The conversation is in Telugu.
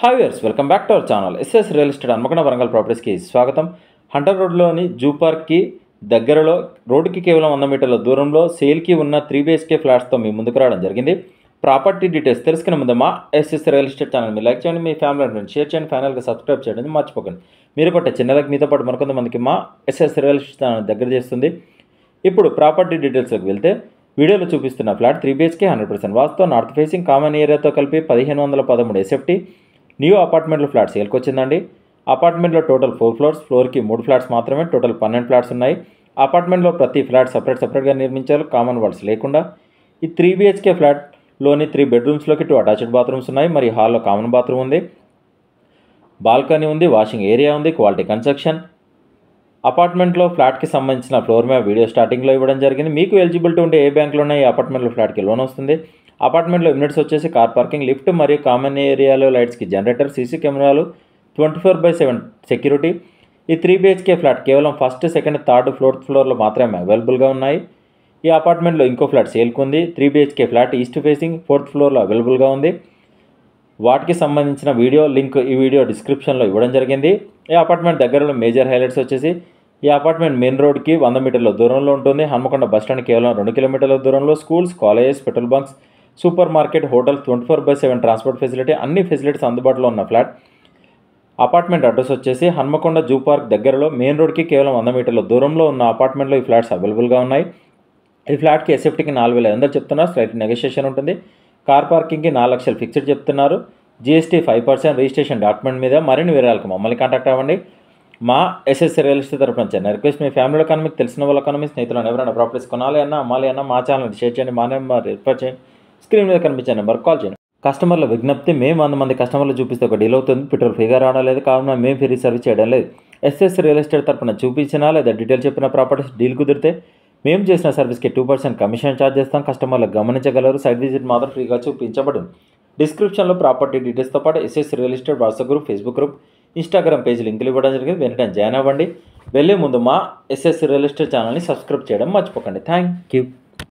Hi viewers, welcome back to our channel. SS real estate Hanamkonda Warangal ప్రాపర్టీస్కి స్వాగతం. హంటర్ రోడ్లోని జూ పార్క్కి దగ్గరలో రోడ్డుకి కేవలం 100 మీటర్ల దూరంలో సేల్కి ఉన్న 3 BHK ఫ్లాట్స్తో మీ ముందుకు రావడం జరిగింది. ప్రాపర్టీ డీటెయిల్స్ తెలుసుకునే ముందు మా ఎస్ఎస్ రియల్ ఎస్టేట్ ఛానల్ మీరు లైక్ చేయండి, మీ ఫ్యామిలీ ఫ్రెండ్స్ షేర్ చేయండి, ఫైనల్గా సబ్స్క్రైబ్ చేయడం మర్చిపోకండి. మీరు కొట్టే చిన్నలకు మీతో పాటు మరికొంతమందికి మా ఎస్ఎస్ రియల్ ఎస్టేట్ ఛానల్ దగ్గర చేస్తుంది. ఇప్పుడు ప్రాపర్టీ డీటెయిల్స్లోకి వెళ్తే వీడియోలో చూపిస్తున్న ఫ్లాట్ 3 BHK 100% వాస్తు, నార్త్ ఫేసింగ్, కామన్ ఏరియాతో కలిపి 1513 SFT న్యూ అపార్ట్మెంట్లో ఫ్లాట్ సేల్కి వచ్చిందండి. అపార్ట్మెంట్లో టోటల్ 4 ఫ్లోర్స్, ఫ్లోర్కి 3 ఫ్లాట్స్ మాత్రమే, టోటల్ 12 ఫ్లాట్స్ ఉన్నాయి. అపార్ట్మెంట్లో ప్రతి ఫ్లాట్ సపరేట్గా నిర్మించారు, కామన్ వాల్స్ లేకుండా. ఈ 3 BHK ఫ్లాట్లోని 3 బెడ్రూమ్స్లోకి 2 అటాచ్డ్ బాత్రూమ్స్ ఉన్నాయి, మరి హాల్లో కామన్ బాత్రూమ్ ఉంది, బాల్కనీ ఉంది, వాషింగ్ ఏరియా ఉంది, క్వాలిటీ కన్స్ట్రక్షన్. అపార్ట్మెంట్లో ఫ్లాట్కి సంబంధించిన ఫ్లోర్ మ్యాప్ వీడియో స్టార్టింగ్లో ఇవ్వడం జరిగింది. మీకు ఎలిజిబిలిటీ ఉంటే ఏ బ్యాంకులోనే ఈ అపార్ట్మెంట్లో ఫ్లాట్కి లోన్ వస్తుంది. అపార్ట్మెంట్లో యూనిట్స్ వచ్చేసి కార్ పార్కింగ్, లిఫ్ట్ మరియు కామన్ ఏరియాలో లైట్స్కి జనరేటర్, సీసీ కెమెరాలు, 24/7 సెక్యూరిటీ. ఈ 3 BHK ఫ్లాట్ కేవలం ఫస్ట్, సెకండ్, థర్డ్, ఫోర్త్ ఫ్లోర్లో మాత్రమే అవైలబుల్గా ఉన్నాయి. ఈ అపార్ట్మెంట్లో ఇంకో ఫ్లాట్ సేల్కి ఉంది. 3 BHK flat east facing 4th ఫ్లోర్లో అవైలబుల్గా ఉంది. వాటికి సంబంధించిన వీడియో లింక్ ఈ వీడియో డిస్క్రిప్షన్లో ఇవ్వడం జరిగింది. ఈ అపార్ట్మెంట్ దగ్గరలో మేజర్ హైలైట్స్ వచ్చేసి ఈ అపార్ట్మెంట్ మెయిన్ రోడ్కి 100 మీటర్ల దూరంలో ఉంటుంది. హన్మకొండ బస్టాండ్ కేవలం 2 కిలోమీటర్ల దూరంలో. Schools, colleges, petrol bunks, super market, hotels, 24/7 transport facility, అన్ని ఫెసిలిటీస్ అందుబాటులో ఉన్న ఫ్లాట్. అపార్ట్మెంట్ అడ్రస్ వచ్చేసి హన్మకొండ జూ పార్క్ దగ్గరలో మెయిన్ రోడ్కి కేవలం 100 మీటర్ల దూరంలో ఉన్న అపార్ట్మెంట్లో ఈ ఫ్లాట్స్ అవైలబుల్గా ఉన్నాయి. ఈ ఫ్లాట్కి ఎస్ఎఫ్టీకి 4,500 చెప్తున్నారు, స్లైట్ నెగోషియేషన్ ఉంటుంది. కార్ పార్కింగ్కి 4 లక్షలు ఫిక్స్డ్ చెప్తున్నారు. GST 5%, రిజిస్ట్రేషన్ డాక్యుమెంట్ మీద. మరిన్ని వివరాలకు మమ్మల్ని కాంటాక్ట్ అవ్వండి. మా ఎస్ఎస్ రియల్ ఎస్టేట్ తరపున చిన్న రిక్వెస్ట్, మీ ఫ్యామిలీలో కానీ మీకు తెలిసిన వాళ్ళ కానీ మీ స్నేహితులను ఎవరైనా ప్రాపర్టీస్ కొనాలి అన్నా అమ్మాలి అన్నా మా ఛానల్ని షేర్ చేయండి, మా నెంబర్ రిఫర్ చేయండి, స్క్రీన్ మీద కనిపించే నెంబర్ కాల్ చేయండి. కస్టమర్ల విజ్ఞప్తి, మేము 100 మంది కస్టమర్లు చూపిస్తే ఒక డీల్ అవుతుంది, పెట్రోల్ ఫ్రీగా రావడం లేదు, కావున మేము ఫ్రీ సర్వీస్ చేయడం లేదు. ఎస్ఎస్ రియల్ ఎస్టేట్ తరపున చూపించినా లేదా డీటెయిల్ చెప్పిన ప్రాపర్టీస్ డీల్ కుదిరితే మేము చేసిన సర్వీస్కి 2% కమిషన్ ఛార్జ్ చేస్తాం. కస్టమర్లు గమనించగలరు. సైట్ విజిట్ మాత్రం ఫ్రీగా చూపించబడును. డిస్క్రిప్షన్లో ప్రాపర్టీ డీటెయిల్స్తో పాటు SS real estate WhatsApp group, Facebook group, Instagram page లింకులు ఇవ్వడం జరిగింది. వెంటనే జాయిన్ అవ్వండి. వెళ్ళే ముందు మా ఎస్ఎస్ రియల్ ఎస్టేట్ ఛానల్ని సబ్స్క్రైబ్ చేయడం మర్చిపోకండి. Thank you.